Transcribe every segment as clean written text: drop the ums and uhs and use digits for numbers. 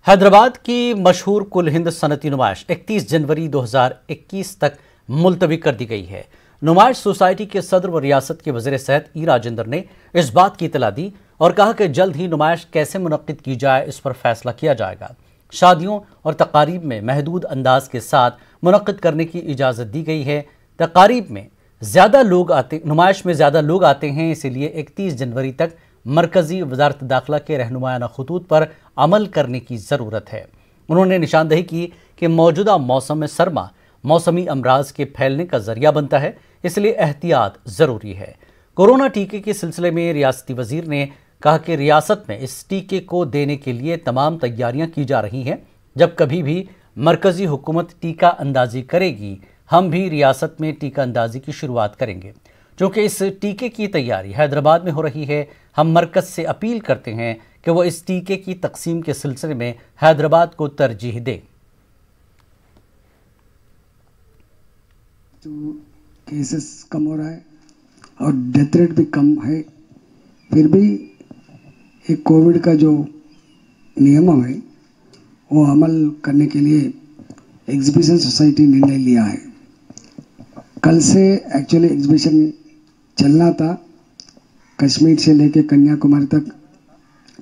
हैदराबाद की मशहूर कुल हिंद सनती नुमाइश 31 जनवरी 2021 तक मुलतवी कर दी गई है। नुमाइश सोसाइटी के सदर व रियासत के वज़ीर सेहत ई राजेंद्र ने इस बात की इतला दी और कहा कि जल्द ही नुमाइश कैसे मुनक्किद की जाए इस पर फैसला किया जाएगा। शादियों और तकारीब में महदूद अंदाज के साथ मुनक्किद करने की इजाज़त दी गई है। तकारीब में नुमाइश में ज़्यादा लोग आते हैं, इसीलिए 31 जनवरी तक मरकज़ी वज़ारत दाखिला के रहनुमायाना खतूत पर अमल करने की ज़रूरत है। उन्होंने निशानदही की कि मौजूदा मौसम में सरमा मौसमी अमराज के फैलने का जरिया बनता है, इसलिए एहतियात ज़रूरी है। कोरोना टीके के सिलसिले में रियासती वज़ीर ने कहा कि रियासत में इस टीके को देने के लिए तमाम तैयारियां की जा रही हैं। जब कभी भी मरकज़ी हुकूमत टीका अंदाजी करेगी, हम भी रियासत में टीका अंदाजी की शुरुआत करेंगे। चूँकि इस टीके की तैयारी हैदराबाद में हो रही है, हम मरकज़ से अपील करते हैं कि वो इस टीके की तकसीम के सिलसिले में हैदराबाद को तरजीह दे। तो केसेस कम हो रहा है और डेथ रेट भी कम है, फिर भी एक कोविड का जो नियम है वो अमल करने के लिए एग्जीबिशन सोसाइटी ने निर्णय लिया है। कल से एक्चुअली एग्जीबिशन चलना था, कश्मीर से लेके कन्याकुमारी तक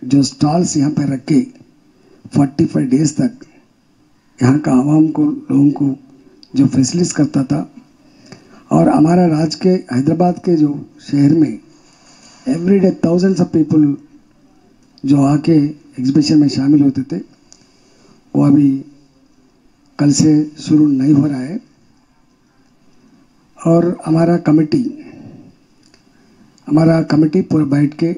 जो स्टॉल्स यहाँ पर रखे 45 डेज तक यहाँ का आवाम को, लोगों को जो फैसिलिटीज करता था। और हमारा राज्य के हैदराबाद के जो शहर में एवरीडे थाउजेंड्स ऑफ पीपल जो आके एग्जीबिशन में शामिल होते थे, वो अभी कल से शुरू नहीं हो रहा है। और हमारा कमेटी पूरा बैठ के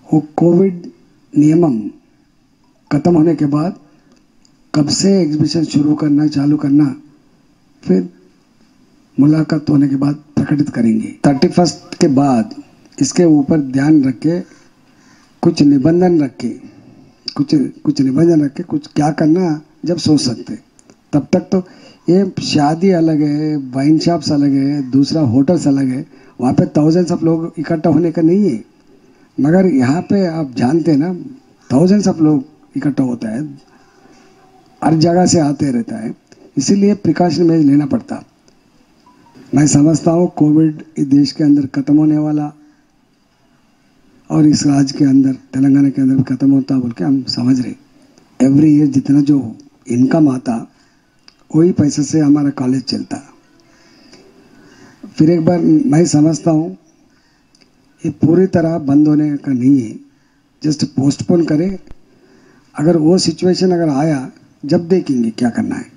वो कोविड नियम ख़त्म होने के बाद कब से एग्जीबिशन शुरू करना, चालू करना, फिर मुलाकात होने के बाद प्रकटित करेंगे। 31 के बाद इसके ऊपर ध्यान रख के कुछ निबंधन रख के कुछ क्या करना जब सोच सकते। तब तक तो ये शादी अलग है, वाइन शॉप्स अलग है, दूसरा होटल्स अलग है, वहाँ पे थाउजेंड्स ऑफ लोग इकट्ठा होने का नहीं है। मगर यहाँ पे आप जानते हैं ना, थाउजेंड्स ऑफ लोग इकट्ठा होता है, हर जगह से आते रहता है, इसीलिए प्रिकॉशन में लेना पड़ता। मैं समझता हूँ कोविड इस देश के अंदर ख़त्म होने वाला और इस राज्य के अंदर, तेलंगाना के अंदर भी ख़त्म होता बोल के हम समझ रहे। एवरी ईयर जितना जो इनकम आता वही पैसे से हमारा कॉलेज चलता। फिर एक बार मैं समझता हूँ ये पूरी तरह बंद होने का नहीं है, जस्ट पोस्टपोन करें। अगर वो सिचुएशन अगर आया, जब देखेंगे क्या करना है।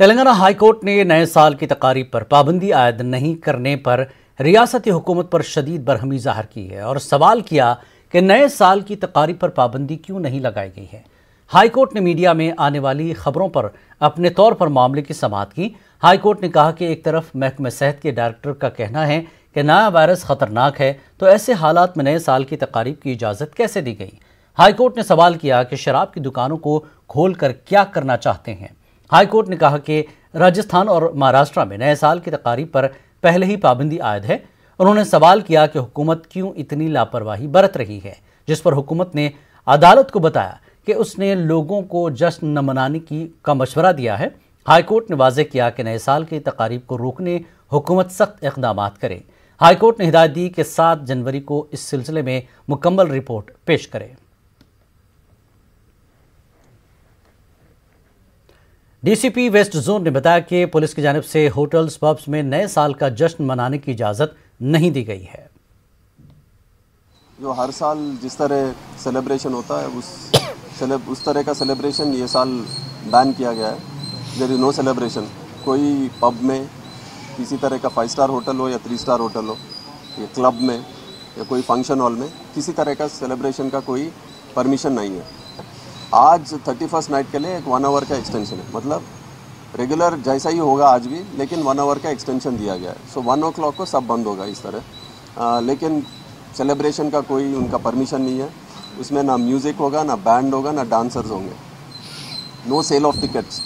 तेलंगाना हाई कोर्ट ने नए साल की तकारीब पर पाबंदी आयद नहीं करने पर रियासती हुकूमत पर शदीद बरहमी जाहिर की है और सवाल किया कि नए साल की तकारीब पर पाबंदी क्यों नहीं लगाई गई है। हाई कोर्ट ने मीडिया में आने वाली खबरों पर अपने तौर पर मामले की समाअत की। हाई कोर्ट ने कहा कि एक तरफ महकमा सेहत के डायरेक्टर का कहना है कि नया वायरस खतरनाक है, तो ऐसे हालात में नए साल की तकारीब की इजाज़त कैसे दी गई। हाई कोर्ट ने सवाल किया कि शराब की दुकानों को खोल कर क्या करना चाहते हैं। हाई कोर्ट ने कहा कि राजस्थान और महाराष्ट्र में नए साल की तकारीब पर पहले ही पाबंदी आयद है। उन्होंने सवाल किया कि हुकूमत क्यों इतनी लापरवाही बरत रही है, जिस पर हुकूमत ने अदालत को बताया कि उसने लोगों को जश्न न मनाने का मशवरा दिया है। हाईकोर्ट ने वाज़ेह किया कि नए साल की तकारीब को रोकने हुकूमत सख्त इक़दामात करे। हाईकोर्ट ने हिदायत दी कि 7 जनवरी को इस सिलसिले में मुकम्मल रिपोर्ट पेश करे। डीसीपी वेस्ट जोन ने बताया कि पुलिस की जानिब से होटल्स, पब्स में नए साल का जश्न मनाने की इजाज़त नहीं दी गई है। जो हर साल जिस तरह सेलिब्रेशन होता है उस तरह का सेलिब्रेशन ये साल बैन किया गया है। There is no celebration. कोई पब में, किसी तरह का 5 स्टार होटल हो या 3 स्टार होटल हो, या क्लब में या कोई फंक्शन हॉल में, किसी तरह का सेलिब्रेशन का कोई परमिशन नहीं है। आज 31st नाइट के लिए एक 1 आवर का एक्सटेंशन है, मतलब रेगुलर जैसा ही होगा आज भी, लेकिन 1 आवर का एक्सटेंशन दिया गया है। सो 1 o'clock को सब बंद होगा इस तरह। लेकिन सेलिब्रेशन का कोई उनका परमिशन नहीं है। उसमें ना म्यूज़िक होगा, ना बैंड होगा, ना डांसर्स होंगे। नो सेल ऑफ टिकट्स,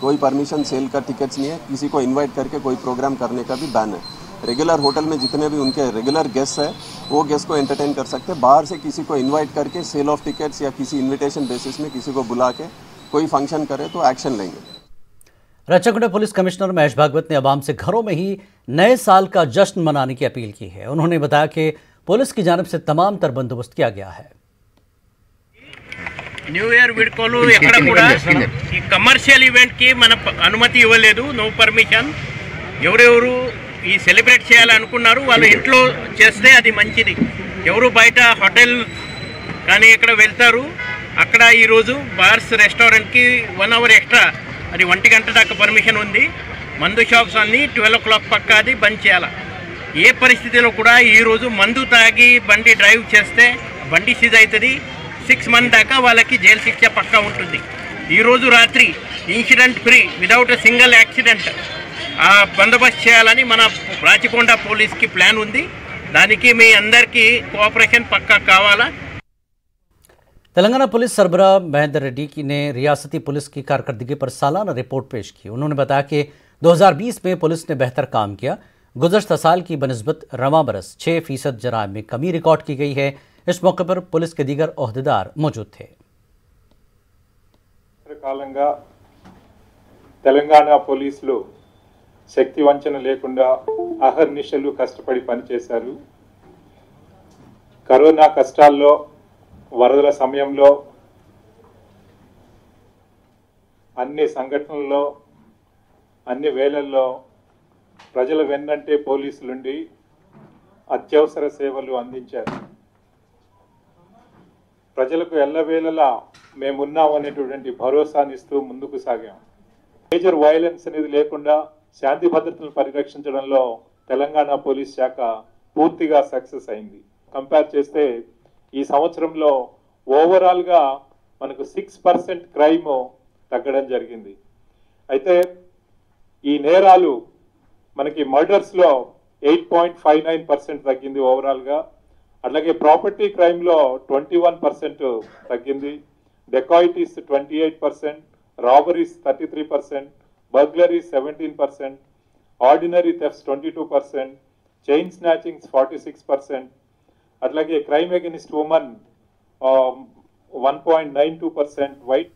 कोई परमिशन सेल का टिकट्स नहीं है। किसी को इनवाइट करके कोई प्रोग्राम करने का भी बैन है। रेगुलर होटल में जितने भी उनके रेगुलर गेस्ट हैं वो गेस्ट को एंटरटेन कर सकते हैं। बाहर से किसी को इनवाइट करके सेल ऑफ टिकट्स या किसी इन्विटेशन बेसिस में किसी को बुला के कोई फंक्शन करे तो एक्शन लेंगे। रच्चाकुंडा पुलिस कमिश्नर महेश भागवत ने आवाम से घरों में ही नए साल का जश्न मनाने की अपील की है। उन्होंने बताया कि पुलिस की जानिब से तमाम तर बंदोबस्त किया गया है। న్యూ ఇయర్ వీడ్కోలు ఎక్కడ కూడా ఈ కమర్షియల్ ఈవెంట్కి మన అనుమతి ఇవ్వలేదు, నో పర్మిషన్. ఎవరెవరు ఈ సెలబ్రేట్ చేయాలనుకున్నారు వాళ్ళు ఇంట్లో చేస్తే అది మంచిది. ఎవరు బయట హోటల్ కానీ ఎక్కడ వెళ్తారు అక్కడ ఈరోజు బార్స్ రెస్టారెంట్కి 1 అవర్ ఎక్స్ట్రా, అది 1 గంట దాకా పర్మిషన్ ఉంది. మందు షాప్స్ అన్నీ 12 o'clock పక్కా అది బంద్ చేయాలి. ఏ పరిస్థితిలో కూడా ఈరోజు మందు తాగి బండి డ్రైవ్ చేస్తే బండి సీజ్ అవుతుంది. 6 months దాకా వాళ్ళకి జైలు శిక్ష పక్కా ఉంటుంది. ఈరోజు రాత్రి incident free without a single accident ఆ బందోబస్తు చేయాలని మన రాచకొండ పోలీస్కి ప్లాన్ ఉంది. దానికి మీ అందరికీ కోఆపరేషన్ పక్కా కావాలా. तेलंगाना पुलिस सरबराह महेंद्र रेड्डी ने रियासती पुलिस की कारकर्दगी पर सालाना रिपोर्ट पेश की। उन्होंने बताया कि 2020 में पुलिस ने बेहतर काम किया। गुज़श्ता साल की बनिस्बत रवां बरस 6% जराइम में कमी रिकॉर्ड की गई है। इस मौके पर पुलिस के दीगर ओहदेदार मौजूद थे। కాలంగా తెలంగాణ పోలీసులు శక్తి వంచన లేకుండా అహర్నిశలు కష్టపడి పనిచేశారు. కరోనా కష్టాల్లో, వరదల సమయంలో, అన్ని సంఘటనల్లో, అన్ని వేళల్లో ప్రజల వెన్నంటే పోలీసులుండి అత్యవసర సేవలు అందించారు. ప్రజలకు ఎల్లవేళలా మేమున్నామనేటువంటి భరోసానిస్తూ ముందుకు సాగాం. మేజర్ వైలెన్స్ అనేది లేకుండా శాంతి భద్రతలను పరిరక్షించడంలో తెలంగాణ పోలీస్ శాఖ పూర్తిగా సక్సెస్ అయింది. కంపేర్ చేస్తే ఈ సంవత్సరంలో ఓవరాల్గా మనకు 6% క్రైమ్ తగ్గడం జరిగింది. అయితే ఈ నేరాలు మనకి మర్డర్స్లో 8.59% తగ్గింది ఓవరాల్గా. అలాగే ప్రాపర్టీ క్రైమ్లో 21% తగ్గింది. Dacoities 28%, robberies 33%, burglaries 17%, ordinary thefts 22%, chain snatchings 46%, अटलागे क्राइम अगेंस्ट वुमन 1.92%. वाइट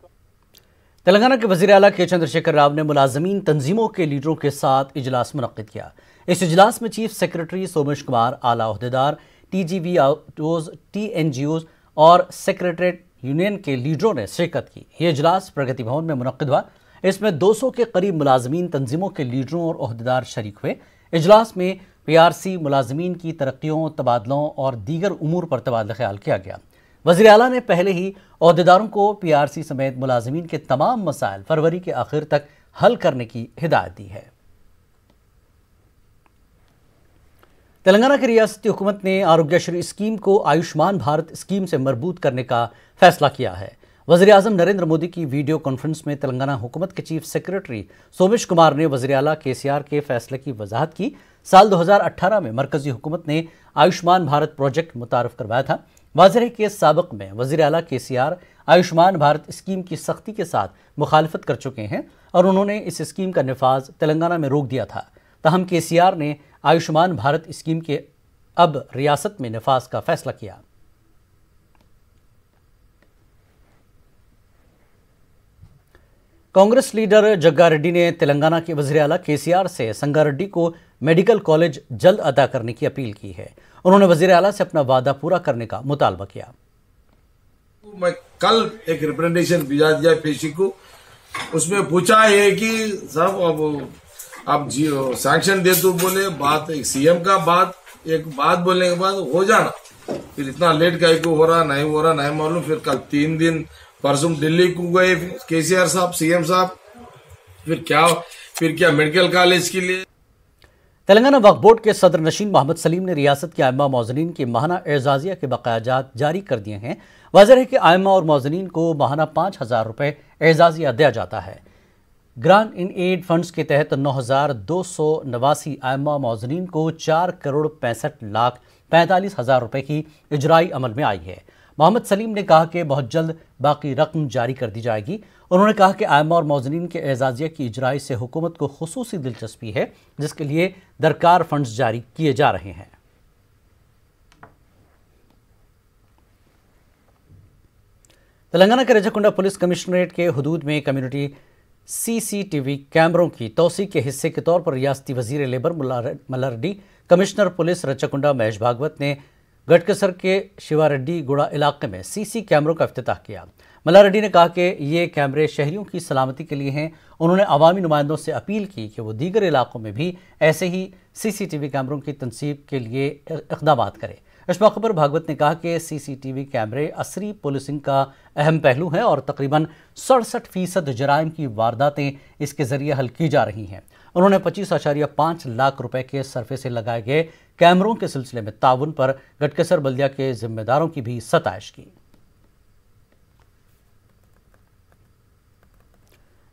तेलंगाना के वज़ीर आला के चंद्रशेखर राव ने मुलाजमीन तंजीमों के लीडरों के साथ इजलास मुनक्किद किया। इस इजलास में चीफ सेक्रेटरी सोमेश कुमार, आला ओहदेदार, TGVOs, TNGOs और सेक्रेटरीट यूनियन के लीडरों ने शिरकत की। ये इजलास प्रगति भवन में मुनक्किद हुआ। इसमें 200 के करीब मुलाजमीन तंजीमों के लीडरों और ओहदेदार शरीक हुए। इजलास में PRC मुलाजमीन की तरक्कियों, तबादलों और दीगर उमूर पर तबादला ख्याल किया गया। वज़ीर आला ने पहले ही ओहदेदारों को PRC समेत मुलाजमीन के तमाम मसाइल फरवरी के आखिर तक हल करने की हिदायत दी है। तेलंगाना की रियासती हुकूमत ने आरोग्यश्री स्कीम को आयुष्मान भारत स्कीम से मरबूत करने का फैसला किया है। वज़ीर आज़म नरेंद्र मोदी की वीडियो कॉन्फ्रेंस में तेलंगाना हुकूमत के चीफ सेक्रेटरी सोमेश कुमार ने वज़ीर आला KCR के फैसले की वजाहत की। साल 2018 में मरकजी हुकूमत ने आयुष्मान भारत प्रोजेक्ट मुतारफ़ करवाया था। वाज़ेह है कि साबिक़ में वज़ीर आला KCR आयुष्मान भारत स्कीम की सख्ती के साथ मुखालफत कर चुके हैं और उन्होंने इस स्कीम का नफाज तेलंगाना में रोक दिया था। तहम KCR ने आयुष्मान भारत स्कीम के अब रियासत में नफाज का फैसला किया। कांग्रेस लीडर जग्गारेड्डी ने तेलंगाना के वज़ीर आला KCR से संगारेड्डी को मेडिकल कॉलेज जल्द अदा करने की अपील की है। उन्होंने वज़ीर आला से अपना वादा पूरा करने का मुतालबा किया। मैं कल एक रिप्रेजेंटेशन भिजा दिया पेशी को, उसमें पूछा है कि साहब अब आप सैंक्शन दे तो बोले बात CM का बात एक बात बोलने के बाद हो जाना, फिर इतना लेट काहे को हो रहा नहीं मालूम। फिर कल 3 दिन परसों दिल्ली को गए KCR साहब, CM साहब, फिर क्या मेडिकल कॉलेज के लिए। तेलंगाना वक्फ बोर्ड के सदर नशीन मोहम्मद सलीम ने रियासत के आइम्मा मौज़नीन के माहाना एजाजिया के बकायाजात जारी कर दिए हैं। वाज़ेह है कि आइम्मा और मौज़नीन को माहाना 5,000 रुपये एजाजिया दिया जाता है। ग्रांट इन एड फंड्स के तहत 9,289 आइम्मा मौज़नीन को 4,65,45,000 रुपये की इजराई अमल में आई है। मोहम्मद सलीम ने कहा कि बहुत जल्द बाकी रकम जारी कर दी जाएगी। उन्होंने कहा कि आइम्मा और मौजनीन के एजाजिया की इजराई से हुकूमत को खुसूसी दिलचस्पी है, जिसके लिए दरकार फंड्स जारी किए जा रहे हैं। तेलंगाना के रजकुंडा पुलिस कमिश्नरेट के हुदूद में कम्युनिटी सीसीटीवी कैमरों की तोसी के हिस्से के तौर पर रियासती वजीर labour Mallareddy, commissioner police Rachakonda Mahesh Bhagwat ने गटकसर के शिवारेड्डी गुड़ा इलाके में सीसी कैमरों का इफ्तिताह किया। मल्लारेड्डी ने कहा कि ये कैमरे शहरियों की सलामती के लिए हैं। उन्होंने अवामी नुमाइंदों से अपील की कि वो दीगर इलाकों में भी ऐसे ही सीसीटीवी कैमरों की तनसीब के लिए इक़दाम करें। इस मौके पर भागवत ने कहा कि सीसीटीवी कैमरे असरी पुलिसिंग का अहम पहलू हैं और तकरीबन 67% जराइम की वारदातें इसके जरिए हल की जा रही हैं। उन्होंने 25.5 लाख रुपए के सरफे से लगाए गए कैमरों के सिलसिले में ताउन पर गटकेसर बल्दिया के जिम्मेदारों की भी सताइश की।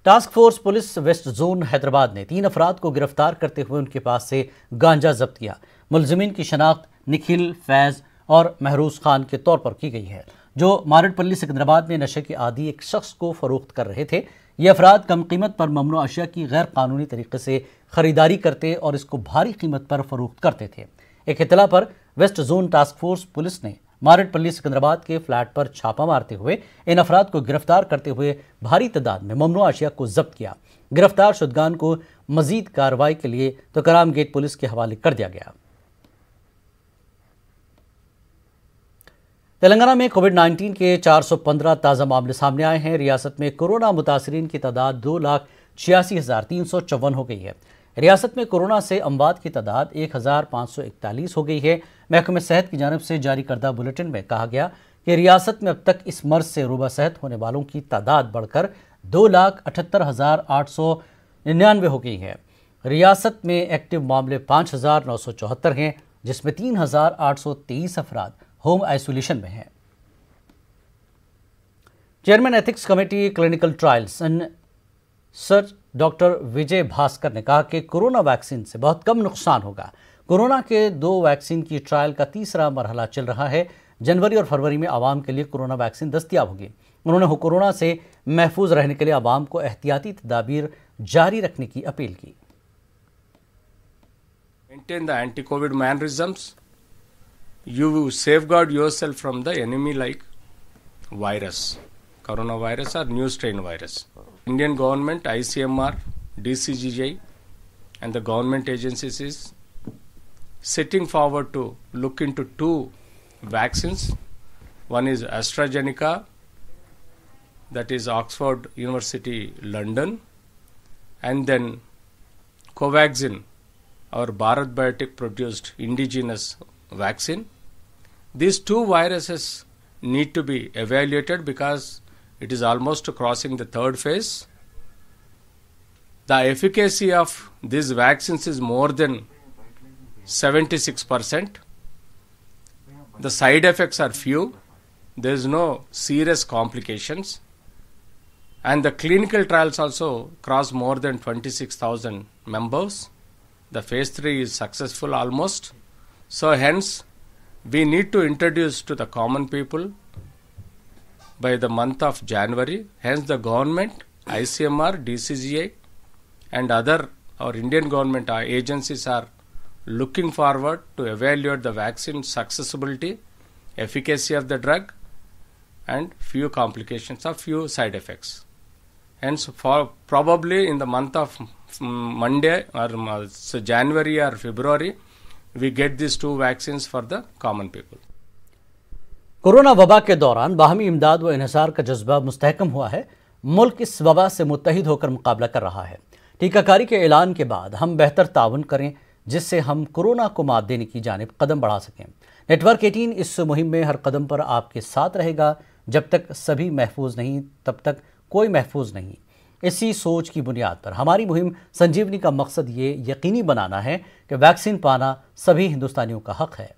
Task force police west zone Hyderabad ने 3 अफराद को गिरफ्तार करते हुए उनके पास से गांजा जब्त किया। मुलजिमीन की शनाख्त निखिल, फैज़ और महरूज खान के तौर पर की गई है, जो मारडपल्ली सिकंदराबाद में नशे के आदी एक शख्स को फरोख्त कर रहे थे। ये अफराद कम कीमत पर ममनू अशिया की गैर कानूनी तरीके से खरीदारी करते और इसको भारी कीमत पर फरोख्त करते थे। एक इत्तला पर west zone task force police ने मारडपल्ली सिकंदराबाद के फ्लैट पर छापा मारते हुए इन अफराद को गिरफ्तार करते हुए भारी तादाद में ममनू अशिया को जब्त किया। गिरफ्तार शुदगान को मजीद कार्रवाई के लिए तुकाराम गेट पुलिस के हवाले कर दिया गया। तेलंगाना में कोविड-19 के 415 ताज़ा मामले सामने आए हैं। रियासत में कोरोना मुतासरीन की तादाद 2,86,354 हो गई है। रियासत में कोरोना से अमवात की तादाद 1,541 हो गई है। महकमे सेहत की जानिब से जारी करदा बुलेटिन में कहा गया कि रियासत में अब तक इस मर्ज से रूबा सेहत होने वालों की तादाद बढ़कर 2,78,899 हो गई है। रियासत में एक्टिव मामले 5,974 हैं, जिसमें 3,823 अफराद होम आइसोलेशन में है। Chairman ethics committee clinical trials and search doctor Vijay Bhaskar ने कहा कि कोरोना वैक्सीन से बहुत कम नुकसान होगा। कोरोना के 2 वैक्सीन की ट्रायल का तीसरा मरहला चल रहा है। जनवरी और फरवरी में आवाम के लिए कोरोना वैक्सीन दस्तियाब होगी। उन्होंने कोरोना से महफूज रहने के लिए आवाम को एहतियाती तदाबीर जारी रखने की अपील की। Maintain the anti-COVID mannerisms. You safeguard yourself from the enemy like virus, coronavirus or new strain virus. Indian government, ICMR, DCGI and the government agencies is sitting forward to look into 2 vaccines. One is AstraZeneca, that is Oxford University, London, and then Covaxin, our Bharat Biotech produced indigenous vaccine. These 2 viruses need to be evaluated because it is almost crossing the 3rd phase. The efficacy of these vaccines is more than 76%. The side effects are few. There is no serious complications. And the clinical trials also cross more than 26,000 members. The phase 3 is successful almost. So hence, we need to introduce to the common people by the month of January. Hence the government, ICMR, DCGI and other our Indian government agencies are looking forward to evaluate the vaccine's accessibility, efficacy of the drug and few complications or few side effects. Hence for probably in the month of Monday or January or February, we get these 2 vaccines for the common people. Corona वबा के दौरान बाहमी इमदाद व इन्हिसार का जज्बा मुस्तहकम हुआ है। मुल्क इस वबा से मुत्तहिद होकर मुकाबला कर रहा है। टीकाकारी के ऐलान के बाद हम बेहतर ताउन करें, जिससे हम कोरोना को मात देने की जानिब कदम बढ़ा सकें। नेटवर्क 18 इस मुहिम में हर कदम पर आपके साथ रहेगा। जब तक सभी महफूज नहीं, तब तक कोई महफूज नहीं। इसी सोच की बुनियाद पर हमारी मुहिम संजीवनी का मकसद ये यकीनी बनाना है कि वैक्सीन पाना सभी हिंदुस्तानियों का हक है।